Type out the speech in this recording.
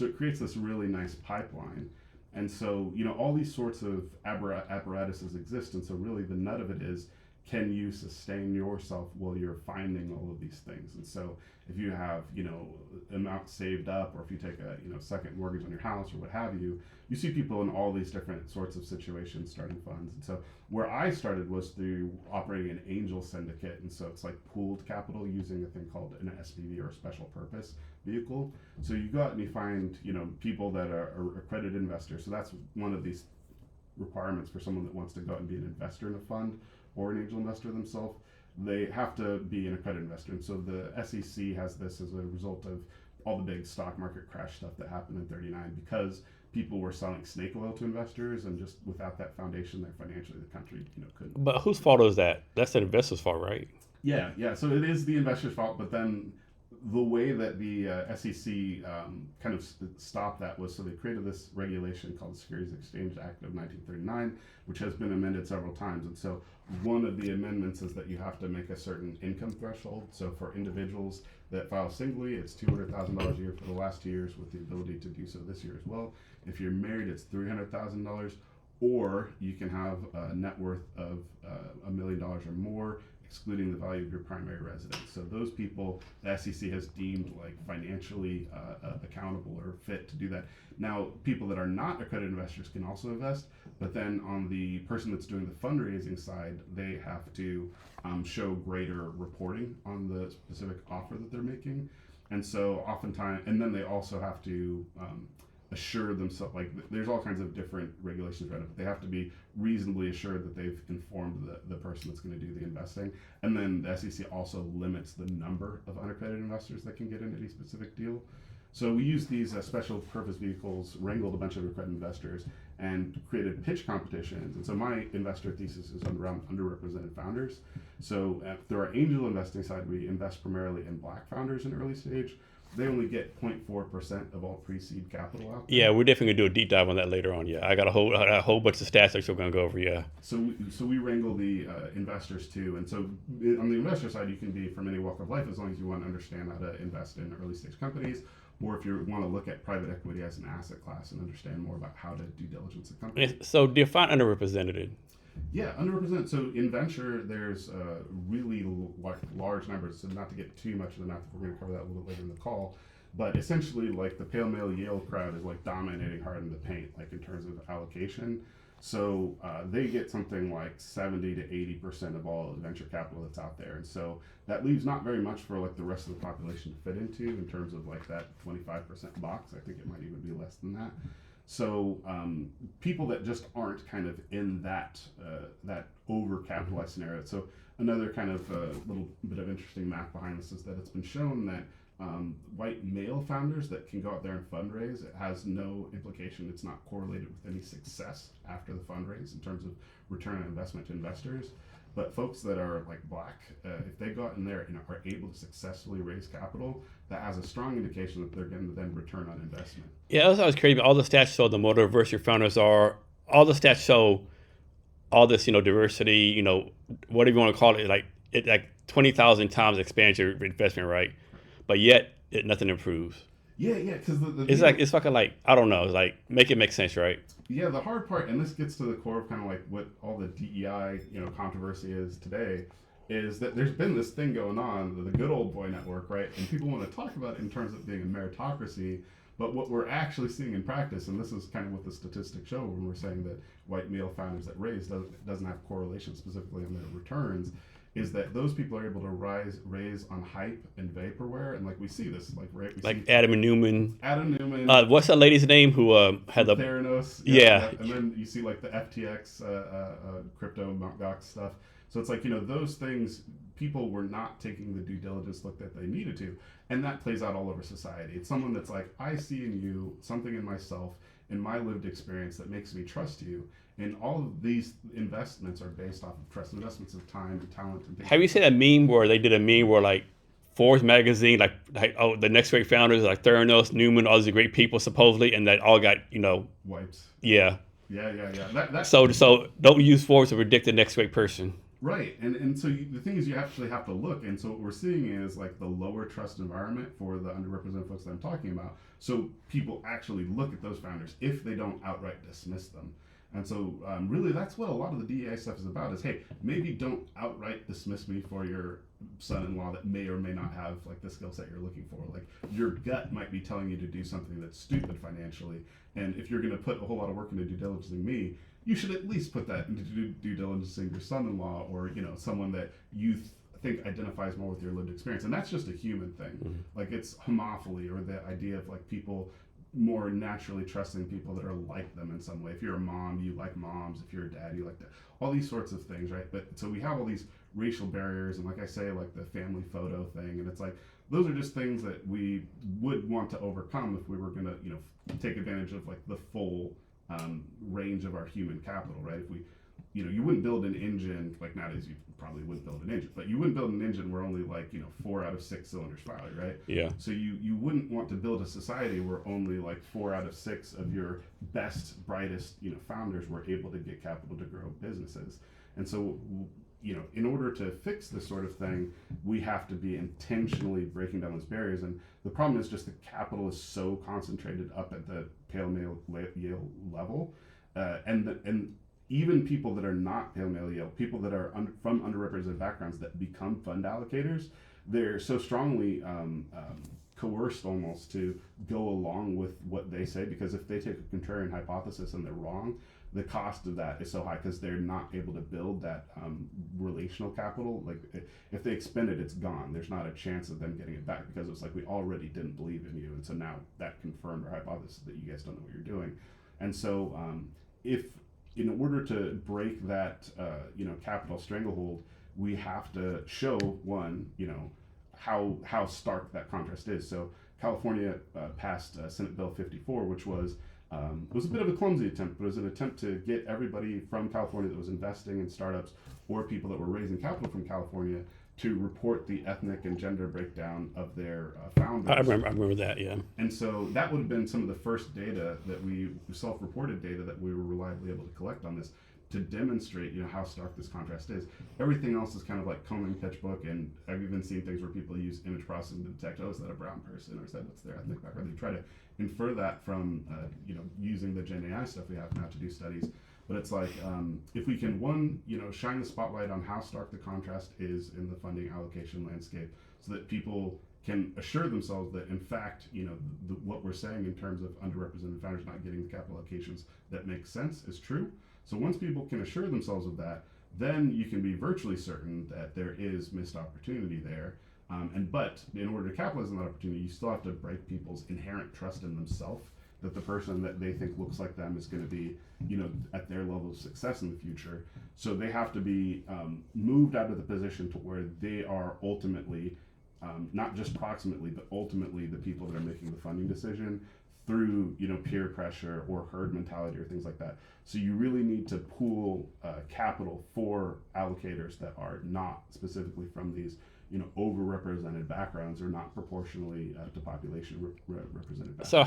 So it creates this really nice pipeline. And so, all these sorts of apparatuses exist. And so, really, the nut of it is, can you sustain yourself while you're finding all of these things? And so, if you have, amount saved up, or if you take a, second mortgage on your house or what have you, you see people in all these different sorts of situations starting funds. And so, where I started was through operating an angel syndicate. And so, it's like pooled capital using a thing called an SPV, or a special purpose vehicle. So you go out and you find, people that are accredited investors. So that's one of these requirements for someone that wants to go out and be an investor in a fund or an angel investor themselves. They have to be an accredited investor. And so the SEC has this as a result of all the big stock market crash stuff that happened in 39, because people were selling snake oil to investors, and just without that foundation there financially, the country, couldn't. But whose fault is that? That's the investor's fault, right? Yeah. So it is the investor's fault, but then the way that the SEC kind of stopped that was, so they created this regulation called the Securities Exchange Act of 1939, which has been amended several times. And so one of the amendments is that you have to make a certain income threshold. So for individuals that file singly, it's $200,000 a year for the last 2 years, with the ability to do so this year as well. If you're married, it's $300,000, or you can have a net worth of $1 million or more, excluding the value of your primary residence. So those people, the SEC has deemed like financially accountable or fit to do that. Now, people that are not accredited investors can also invest, but then on the person that's doing the fundraising side, they have to show greater reporting on the specific offer that they're making. And so oftentimes, and then they also have to assure themselves, like there's all kinds of different regulations around it, but they have to be reasonably assured that they've informed the person that's going to do the investing. And then the SEC also limits the number of unaccredited investors that can get into any specific deal. So we used these special purpose vehicles, wrangled a bunch of accredited investors, and created pitch competitions. And so my investor thesis is around underrepresented founders. So through our angel investing side, we invest primarily in Black founders in early stage. They only get 0.4% of all pre-seed capital out there. Yeah, we're definitely gonna do a deep dive on that later on. Yeah, I got a whole bunch of stats that we're gonna go over. Yeah. So we wrangle the investors too, and so on the investor side, you can be from any walk of life as long as you want to understand how to invest in early stage companies, or if you want to look at private equity as an asset class and understand more about how to due diligence a company. So define underrepresented. Yeah, underrepresented. So in venture, there's really large numbers. So not to get too much of the math, we're going to cover that a little later in the call. But essentially, like the Pale Male Yale crowd is like dominating hard in the paint, like in terms of allocation. So they get something like 70 to 80% of all venture capital that's out there. And so that leaves not very much for like the rest of the population to fit into in terms of like that 25% box. I think it might even be less than that. So people that just aren't kind of in that overcapitalized scenario. So another kind of little bit of interesting math behind this is that it's been shown that white male founders that can go out there and fundraise, it has no implication. It's not correlated with any success after the fundraise in terms of return on investment to investors. But folks that are like Black, if they go out in there and are able to successfully raise capital, that has a strong indication that they're going to then return on investment. Yeah, that's what I was crazy. All the stats show the more diverse your founders are. All the stats show all this, diversity, whatever you want to call it, like 20,000 times expands your investment, right? But yet nothing improves. Yeah, because it's fucking like, I don't know, it's like make it make sense, right? Yeah, the hard part, and this gets to the core of kind of like what all the DEI, controversy is today, is that there's been this thing going on, the good old boy network, right? And people want to talk about it in terms of being a meritocracy, but what we're actually seeing in practice, and this is kind of what the statistics show when we're saying that white male founders that raise doesn't have correlation specifically on their returns, is that those people are able to raise on hype and vaporware, and like we see this, right? Adam Newman. What's that lady's name who had the Theranos? Yeah. And then you see like the FTX crypto Mt. stuff. So it's like those things, people were not taking the due diligence look that they needed to, and that plays out all over society. It's someone that's like, I see in you something in myself, in my lived experience that makes me trust you. And all of these investments are based off of trust, investments of time and talent and things. Have you seen that meme where they did a meme where like Forbes magazine, like the next great founders like Theranos, Newman, all these great people supposedly, and that all got wiped. Yeah. Yeah. So don't use Forbes to predict the next great person. Right, and so the thing is, you actually have to look, and so what we're seeing is like the lower trust environment for the underrepresented folks that I'm talking about. So people actually look at those founders if they don't outright dismiss them, and so really that's what a lot of the DEI stuff is about. Is hey, maybe don't outright dismiss me for your son-in-law that may or may not have like the skill set you're looking for. Like your gut might be telling you to do something that's stupid financially, and if you're going to put a whole lot of work into due diligencing me, you should at least put that into due diligence in your son-in-law or someone that you think identifies more with your lived experience, and that's just a human thing. Mm-hmm. Like it's homophily or the idea of like people more naturally trusting people that are like them in some way. If you're a mom, you like moms. If you're a dad, you like that. All these sorts of things, right? But so we have all these racial barriers, and like I say, like the family photo thing, and it's like those are just things that we would want to overcome if we were going to, take advantage of like the full range of our human capital, right? If we, you wouldn't build an engine like nowadays. You probably wouldn't build an engine, but you wouldn't build an engine where only like 4 out of 6 cylinders fire, right? Yeah. So you wouldn't want to build a society where only like 4 out of 6 of your best, brightest, founders were able to get capital to grow businesses. And so, in order to fix this sort of thing, we have to be intentionally breaking down those barriers. And the problem is just the capital is so concentrated up at the Pale Male Yale level, and even people that are not Pale Male Yale, people that are from underrepresented backgrounds that become fund allocators, they're so strongly coerced almost to go along with what they say, because if they take a contrarian hypothesis and they're wrong, the cost of that is so high because they're not able to build that relational capital. Like if they expend it, it's gone. There's not a chance of them getting it back because it's like we already didn't believe in you, and so now that confirmed our hypothesis that you guys don't know what you're doing. And so if in order to break that capital stranglehold, we have to show one, how stark that contrast is. So California passed Senate Bill 54, which was it was a bit of a clumsy attempt, but it was an attempt to get everybody from California that was investing in startups or people that were raising capital from California to report the ethnic and gender breakdown of their founders. I remember that, yeah. And so that would have been some of the first data that self-reported data that we were reliably able to collect on this to demonstrate, how stark this contrast is. Everything else is kind of like combing pitchbook, and I've even seen things where people use image processing to detect, is that a brown person, or is that what's their ethnic background? They try to infer that from, using the Gen AI stuff we have now to do studies. But it's like, if we can, one, shine the spotlight on how stark the contrast is in the funding allocation landscape so that people can assure themselves that, in fact, what we're saying in terms of underrepresented founders not getting the capital allocations that make sense is true. So once people can assure themselves of that, then you can be virtually certain that there is missed opportunity there. But in order to capitalize on that opportunity, you still have to break people's inherent trust in themselves that the person that they think looks like them is going to be, at their level of success in the future. So they have to be moved out of the position to where they are ultimately, not just proximately, but ultimately the people that are making the funding decision through, peer pressure or herd mentality or things like that. So you really need to pool capital for allocators that are not specifically from these, overrepresented backgrounds or not proportionally to population represented backgrounds. So